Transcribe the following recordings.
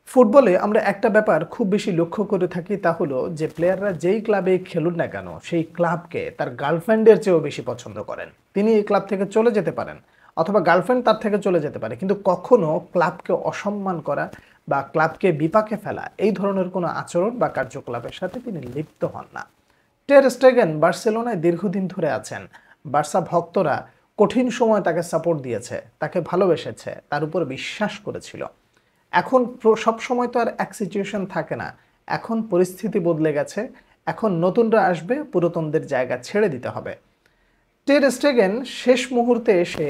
ফুটবলে আমরা একটা ব্যাপার খুব বেশি লক্ষ্য করে থাকি তা হলো যে প্লেয়াররা যেই ক্লাবে খেলুন না কেন সেই ক্লাবকে তার গার্লফ্রেন্ডের চেয়েও বেশি পছন্দ করেন। তিনি এই ক্লাব থেকে চলে যেতে পারেন অথবা গার্লফ্রেন্ড তার থেকে চলে যেতে পারে, কিন্তু কখনো ক্লাবকে অসম্মান করা বা ক্লাবকে বিপাকে ফেলা এই ধরনের কোনো আচরণ বা কার্যকলাপের সাথে তিনি লিপ্ত হন না। টের স্টেগেন বার্সেলোনায় দীর্ঘদিন ধরে আছেন। বার্সা ভক্তরা কঠিন সময় তাকে সাপোর্ট দিয়েছে, তাকে ভালোবেসেছে, তার উপর বিশ্বাস করেছিল। এখন সব সময় তো আর এক সিচুয়েশন থাকে না। এখন পরিস্থিতি বদলে গেছে। এখন নতুনরা আসবে, পুরাতনদের জায়গা ছেড়ে দিতে হবে। টের স্টেগেন শেষ মুহূর্তে এসে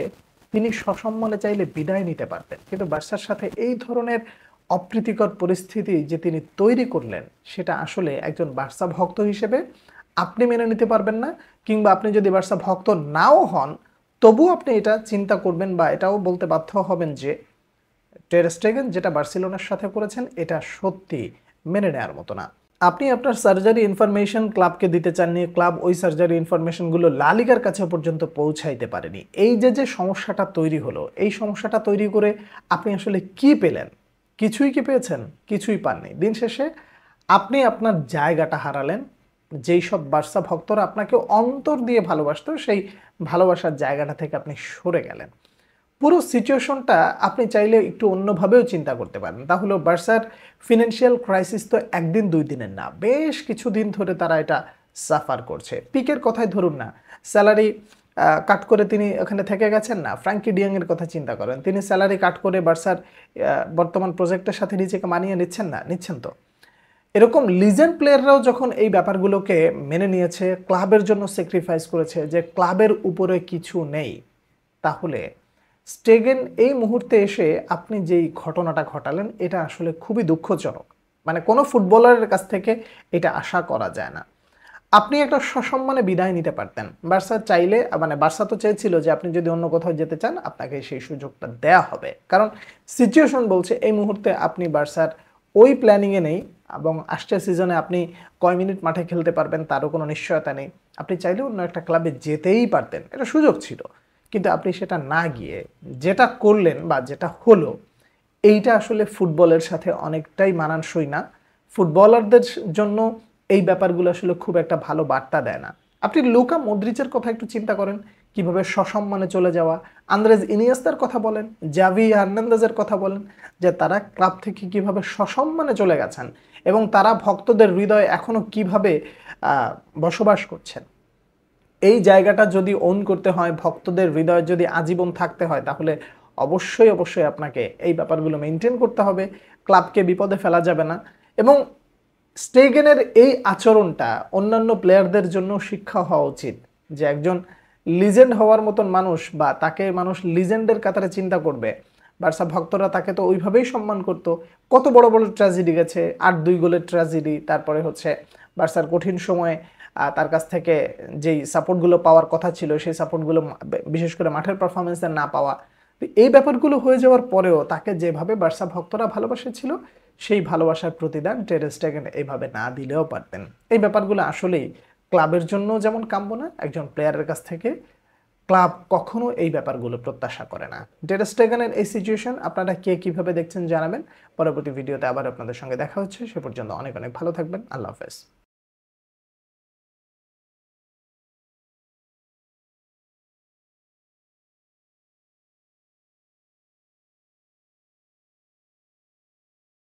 তিনি সসম্মানে চাইলে বিদায় নিতে পারতেন, কিন্তু বার্সার সাথে এই ধরনের অপ্রীতিকর পরিস্থিতি যে তিনি তৈরি করলেন সেটা আসলে একজন বার্সা ভক্ত হিসেবে আপনি মেনে নিতে পারবেন না। কিংবা আপনি যদি বার্সা ভক্ত নাও হন তবুও আপনি এটা চিন্তা করবেন বা এটাও বলতে বাধ্য হবেন যে টের স্টেগেন যেটা বার্সেলোনার সাথে করেছেন এটা সত্যি মেনে নেওয়ার মতো না। আপনি আপনার সার্জারি ইনফরমেশন ক্লাবকে দিতে চাননি, ক্লাব ওই সার্জারি ইনফরমেশনগুলো লা লিগার কাছে পর্যন্ত পৌঁছাইতে পারেনি। এই যে সমস্যাটা তৈরি হলো, এই সমস্যাটা তৈরি করে আপনি আসলে কি পেলেন? কিছুই কি পেয়েছেন? কিছুই পাননি। দিন শেষে আপনি আপনার জায়গাটা হারালেন। যেই সব বার্সা ভক্তরা আপনাকে অন্তর দিয়ে ভালোবাসতো সেই ভালোবাসার জায়গাটা থেকে আপনি সরে গেলেন। পুরো সিচুয়েশনটা আপনি চাইলে একটু অন্যভাবেও চিন্তা করতে পারেন। তা হলো বার্সার ফিনান্সিয়াল ক্রাইসিস তো একদিন দুই দিনের না, বেশ কিছুদিন ধরে তারা এটা সাফার করছে। পিকের কথাই ধরুন না, স্যালারি কাট করে তিনি ওখানে থেকে গেছেন না। ফ্র্যাঙ্কি ডিয়ংয়ের কথা চিন্তা করেন, তিনি স্যালারি কাট করে বার্সার বর্তমান প্রজেক্টের সাথে নিজেকে মানিয়ে নিচ্ছেন না, নিচ্ছেন তো। এরকম লিজেন্ড প্লেয়াররাও যখন এই ব্যাপারগুলোকে মেনে নিয়েছে, ক্লাবের জন্য স্যাক্রিফাইস করেছে যে ক্লাবের উপরে কিছু নেই, তাহলে স্টেগেন এই মুহূর্তে এসে আপনি যেই ঘটনাটা ঘটালেন এটা আসলে খুবই দুঃখজনক। মানে কোনো ফুটবলারের কাছ থেকে এটা আশা করা যায় না। আপনি একটা সসম্মানে বিদায় নিতে পারতেন। বার্সা চাইলে, মানে বার্সা তো চেয়েছিল যে আপনি যদি অন্য কোথাও যেতে চান আপনাকে সেই সুযোগটা দেয়া হবে, কারণ সিচুয়েশন বলছে এই মুহূর্তে আপনি বার্সার ওই প্ল্যানিংয়ে নেই এবং আসছে সিজনে আপনি কয় মিনিট মাঠে খেলতে পারবেন তারও কোনো নিশ্চয়তা নেই। আপনি চাইলে অন্য একটা ক্লাবে যেতেই পারতেন, এটা সুযোগ ছিল, কিন্তু আপনি সেটা না গিয়ে যেটা করলেন বা যেটা হলো এইটা আসলে ফুটবলের সাথে অনেকটাই মানানসই না। ফুটবলারদের জন্য এই ব্যাপারগুলো আসলে খুব একটা ভালো বার্তা দেয় না। আপনি লুকা মদ্রিচের কথা একটু চিন্তা করেন, কিভাবে সসম্মানে চলে যাওয়া। আন্দ্রেস ইনিয়েস্তার কথা বলেন, জাভি হার্নান্দেজের কথা বলেন, যে তারা ক্লাব থেকে কিভাবে সসম্মানে চলে গেছেন এবং তারা ভক্তদের হৃদয়ে এখনো কিভাবে বসবাস করছেন। এই জায়গাটা যদি ওন করতে হয়, ভক্তদের হৃদয়ে যদি আজীবন থাকতে হয়, তাহলে অবশ্যই অবশ্যই আপনাকে এই ব্যাপারগুলো মেনটেন করতে হবে। ক্লাবকে বিপদে ফেলা যাবে না। এবং স্টেগেনের এই আচরণটা অন্যান্য প্লেয়ারদের জন্য শিক্ষা হওয়া উচিত, যে একজন লিজেন্ড হওয়ার মতন মানুষ বা তাকে মানুষ লিজেন্ডের কাতারে চিন্তা করবে। বার্সা ভক্তরা তাকে তো ওইভাবেই সম্মান করতো। কত বড় বড় ট্র্যাজেডি গেছে, 8-2 গোলের ট্র্যাজেডি, তারপরে হচ্ছে বার্সার কঠিন সময়ে তার কাছ থেকে যেই সাপোর্টগুলো পাওয়ার কথা ছিল সেই সাপোর্টগুলো বিশেষ করে মাঠের পারফরমেন্সে না পাওয়া। এই ব্যাপারগুলো হয়ে যাওয়ার পরেও তাকে যেভাবে বার্সা ভক্তরা ভালোবাসেছিল সেই ভালোবাসার প্রতিদান টের স্টেগেন এইভাবে না দিলেও পারতেন। এই ব্যাপারগুলো আসলেই ক্লাবের জন্য যেমন কাম্য না, একজন প্লেয়ারের কাছ থেকে ক্লাব কখনো এই ব্যাপারগুলো প্রত্যাশা করে না। টের স্টেগেনের এই সিচুয়েশন আপনারা কে কিভাবে দেখছেন জানাবেন। পরবর্তী ভিডিওতে আবার আপনাদের সঙ্গে দেখা হচ্ছে। সে পর্যন্ত অনেক অনেক ভালো থাকবেন। আল্লাহ হাফেজ।